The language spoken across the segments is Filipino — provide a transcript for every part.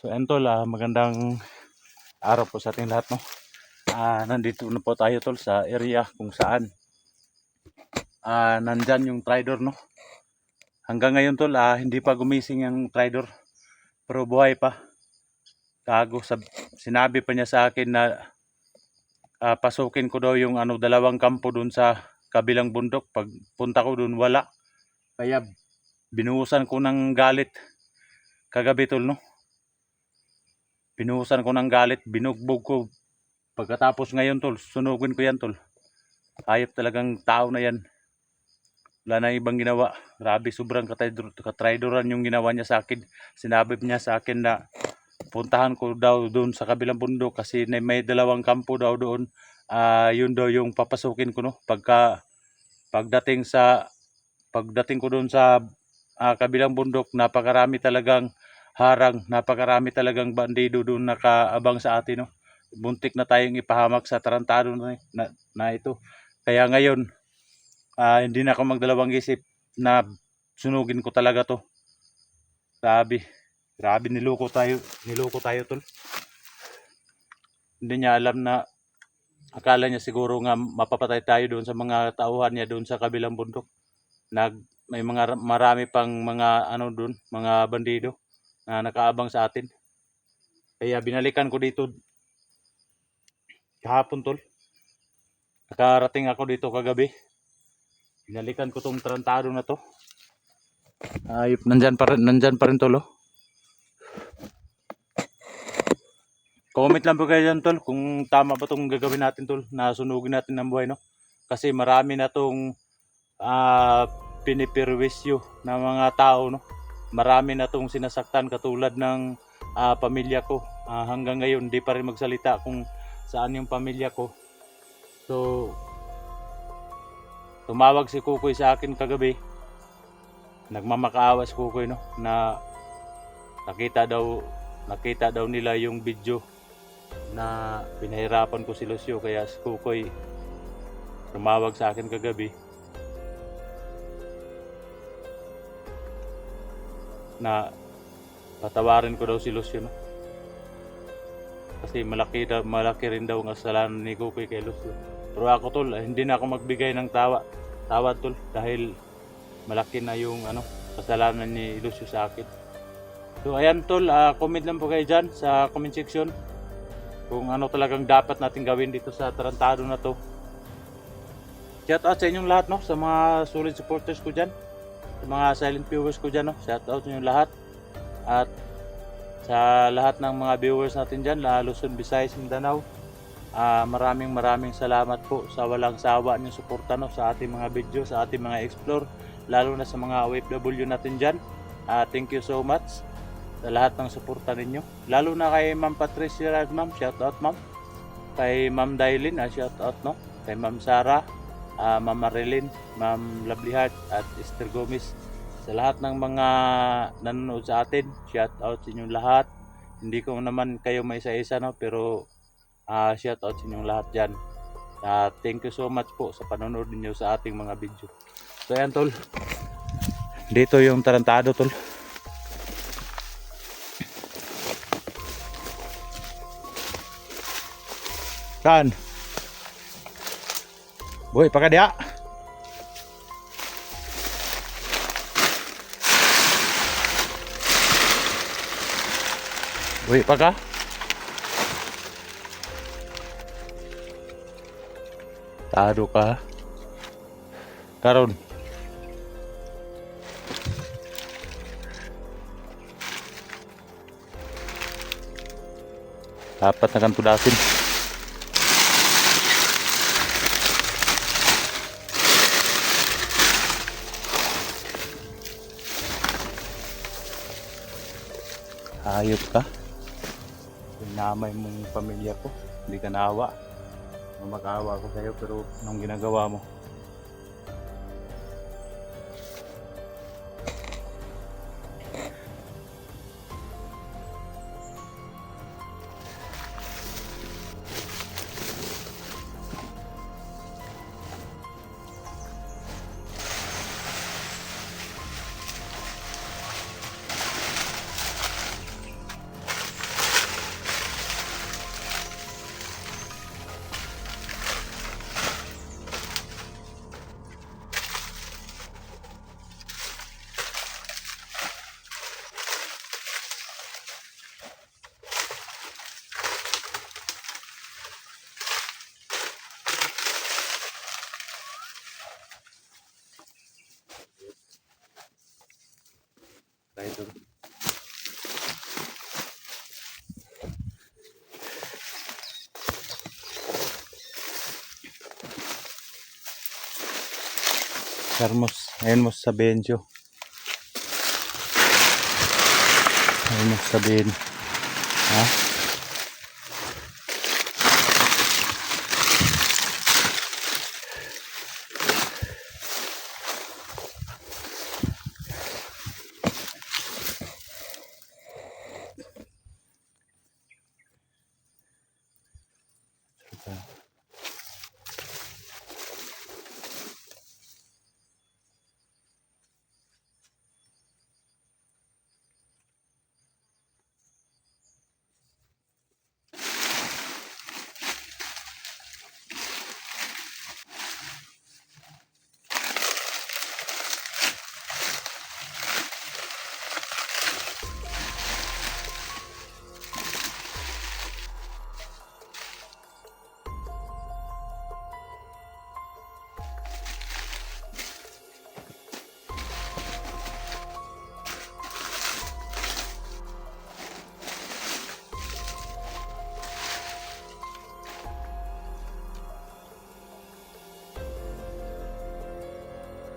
So yan tol, magandang araw po sa ating lahat, no. Nandito na po tayo tol sa area kung saan nandyan yung tridor, no. Hanggang ngayon tol, hindi pa gumising yung tridor, pero buhay pa. Sinabi pa niya sa akin na pasukin ko daw yung dalawang kampo dun sa kabilang bundok. Pag punta ko dun, wala. Kaya binuhusan ko ng galit kagabi tol, no. Binuhusan ko ng galit, binugbog ko. Pagkatapos ngayon tol, sunugin ko yan tol. Hayop talagang tao na yan. Wala na ibang ginawa. Grabe, sobrang katridoran yung ginawa niya sa akin. Sinabi niya sa akin na puntahan ko daw doon sa kabilang bundok kasi may dalawang kampo daw doon. Yun daw yung papasukin ko, no. Pagdating ko doon sa kabilang bundok, napakarami talagang harang, napakarami talagang bandido doon nakaabang sa atin, no. Buntik na tayong ipahamak sa tarantado na ito. Kaya ngayon, hindi na ako magdalawang isip na sunugin ko talaga to. Grabe, niloko tayo tol. Hindi niya alam na akala niya siguro nga mapapatay tayo doon sa mga tauhan niya doon sa kabilang bundok. May marami pang mga doon, mga bandido na nakaabang sa atin. Kaya binalikan ko dito kahapon tol. Nakarating ako dito kagabi. Binalikan ko tong tarantado na to. Ayop, nandyan pa rin tol, oh. Comment lang po kayo dyan tol kung tama ba tong gagawin natin tol, na sunugin natin ng buhay, no. Kasi marami na tong pinipirwisyo ng mga tao, no. Marami na tong sinasaktan katulad ng pamilya ko. Hanggang ngayon di pa rin magsalita kung saan yung pamilya ko. So tumawag si Kukoy sa akin kagabi. Nagmamakaawa si Kukoy, no, na nakita daw nila yung video na pinahirapan ko si Lucio. Kaya si Kukoy tumawag sa akin kagabi na patawarin ko daw si Lucio, no. Kasi malaki rin daw ang kasalanan ni Kukoy kay Lucio. Pero ako tol, hindi na ako magbigay ng tawad tol, dahil malaki na yung kasalanan ni Lucio sa akin. So ayan tol, comment lang po kayo dyan sa comment section kung ano talagang dapat natin gawin dito sa tarantado na to. Shout out sa inyong lahat, no, sa mga solid supporters ko dyan, sa mga silent viewers ko dyan, no. Shout out sa inyong lahat. At sa lahat ng mga viewers natin dyan, Luzon, Visayas, Mindanao, maraming salamat po sa walang sawa niyong suporta, no, sa ating mga video, sa ating mga explore, lalo na sa mga OFW natin dyan. Thank you so much sa lahat ng suporta ninyo, lalo na kay Ma'am Patricia Rad, ma'am, shout out ma'am. Kay Ma'am Dailin, shout out, no. Kay Ma'am Sara, Ma'am Marilyn, Ma'am Lovely Heart at Esther Gomez. Sa lahat ng mga nanonood sa atin, shout out sa inyong lahat. Hindi ko naman kayo maisa-isa, no, pero shout out sa inyong lahat dyan. Thank you so much po sa panonood niyo sa ating mga video. So ayan tol, dito yung tarantado tol. Saan? Boy, pakadya. Boy, paka. Tado ka. Karon. Dapat na kang tudasin. Hayop ka. Pinamay mong pamilya ko. Hindi ka naawa. Mag-aawa ako sa'yo, pero anong ginagawa mo? Idol. Hermos, ayun mo sabihin siyo. Ayun mo sabihin. Ha?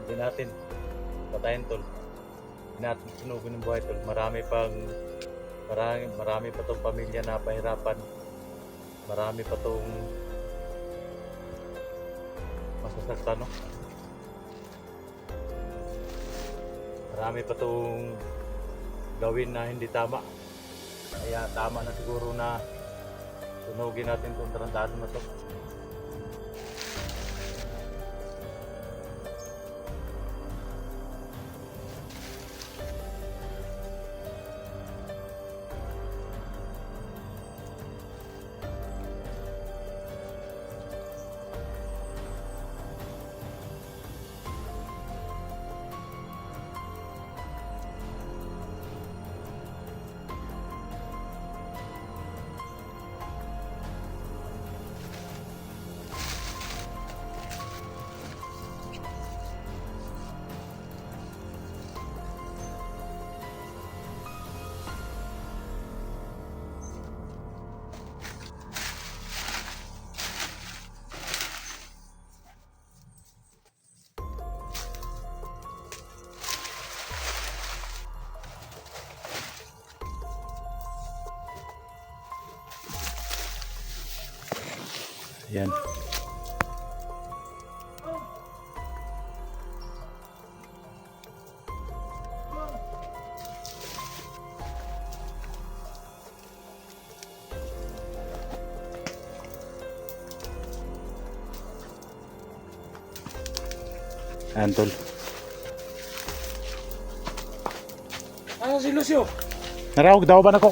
Hindi natin patayin tol. Hindi natin sunugin ng buhay tol. Marami pa tong pamilya na pahirapan. Marami pa tong masasaktan, no? Marami pa tong gawin na hindi tama. Kaya tama na siguro na sunugin natin tong tarantado na to. Yan. Ayan tol. Ano si Lucio? Narawag daw ba nako?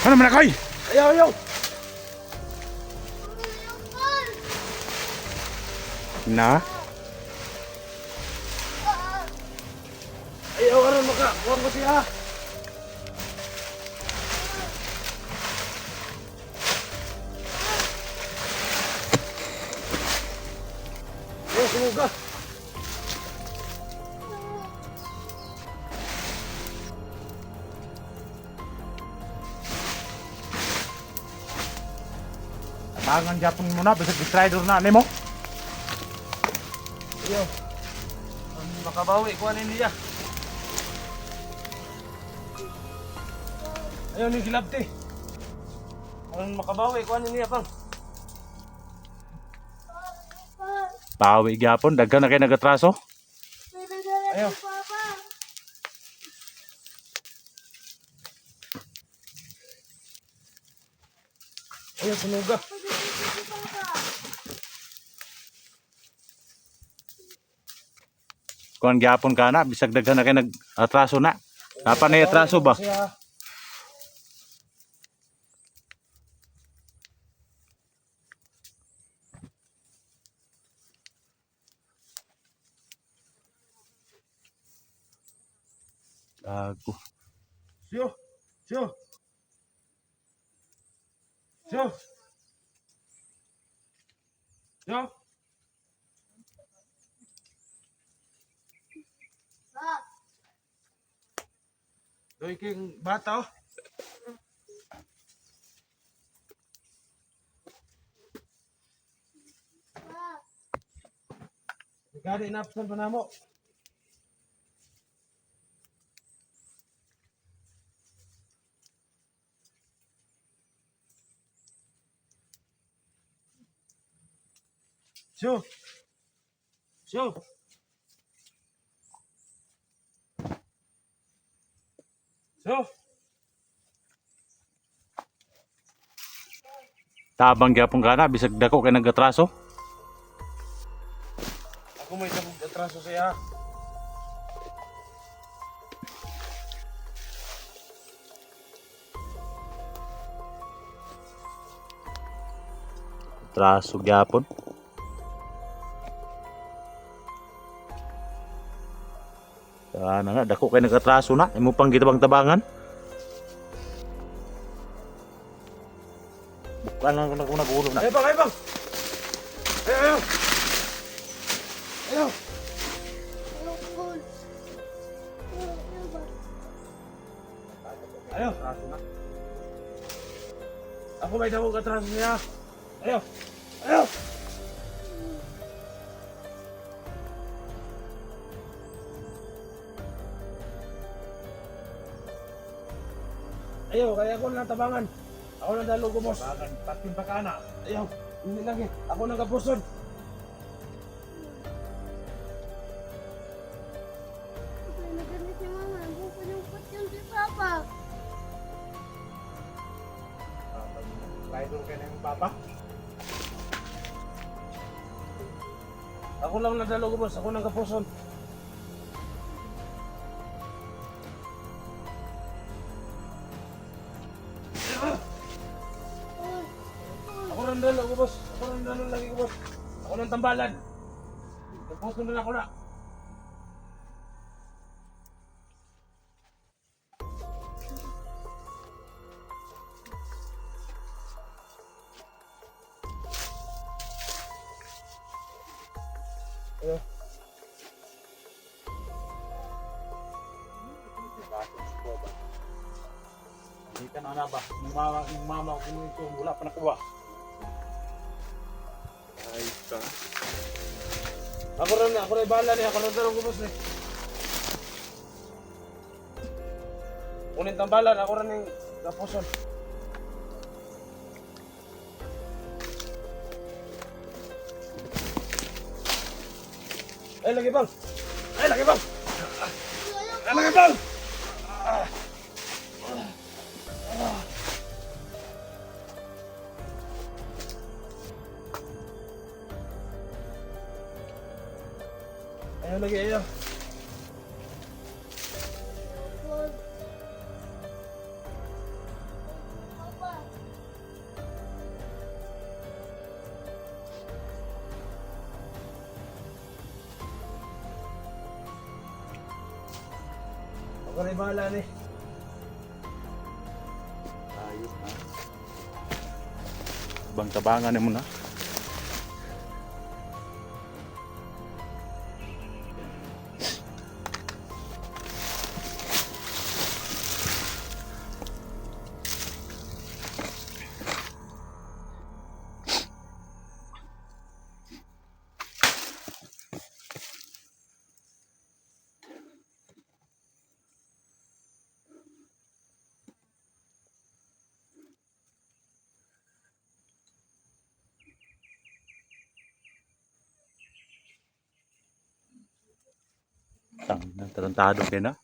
Ano man akoy? Ayaw, ayaw! Na? Ayaw, ano maka? Huwag mo siya! Ayaw, sumuga! Tangan Japon mo na, bisag distrider na nimo. Ayaw! Makabawi, kuha niya. Ayaw ni Gilabte. Ang makabawi, kuha niya pang. Bawi gyapon, daghan na kay nagatraso. Ayaw. Ayaw, sumuga. Kuan gyapon ka na, bisag daghan na kay nag-atraso na. Dapat na atraso ba? Gago. Siyo! Siyo! Yo! Yo! Doy king bata oh. Gari inapsan pa na mo. Yo! Yo! Yo! Tabang gyapon kana bisag dako kay nagatraso. Ako may sabog atraso siya. Traso gyapon. Sana nga dako kay nagatraso na imo pang gitabang tabangan. Bukan lang ko nag-ulo na. Ayo bang, ayo bang! Ayo, ayo! Ayo! Ayo! Ako may sabog atraso siya. Ayo! Ayo! Ayo, kaya ako lang tabangan. Ako lang dalo ko, boss. Tabangan, patin pa ka na. Ayaw, hindi lagi. Ako lang kapuson. Nagalit si mama. Bukod yung si papa. Rider ka na yung papa. Ako lang nadalo ko, boss. Ako lang kapuson. Ako lang dalo ko, boss. Ako lang dalo lagi ko, boss. Ako lang tambalan. Kapuson na ako na. Ayo. Hindi ka na ba? Yung mama ko ito, wala pa nakuha. Ay ka. Ako rin bahala niya. Ako rin dalo ko, boss. Kunin tambalan. Ako rin yung kapuson. Ay, lagi bang! Ay, lagi bang! Ay, lagi bang! Ayaw lagi, ayaw. Papa. Ako rin bahala ni. Ayos na. Bang tabangan mo na. Tarantado kayo na.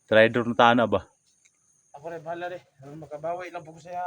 Trader na tana ba? Ako rin bahala ni. Makabawi lang po ko siya.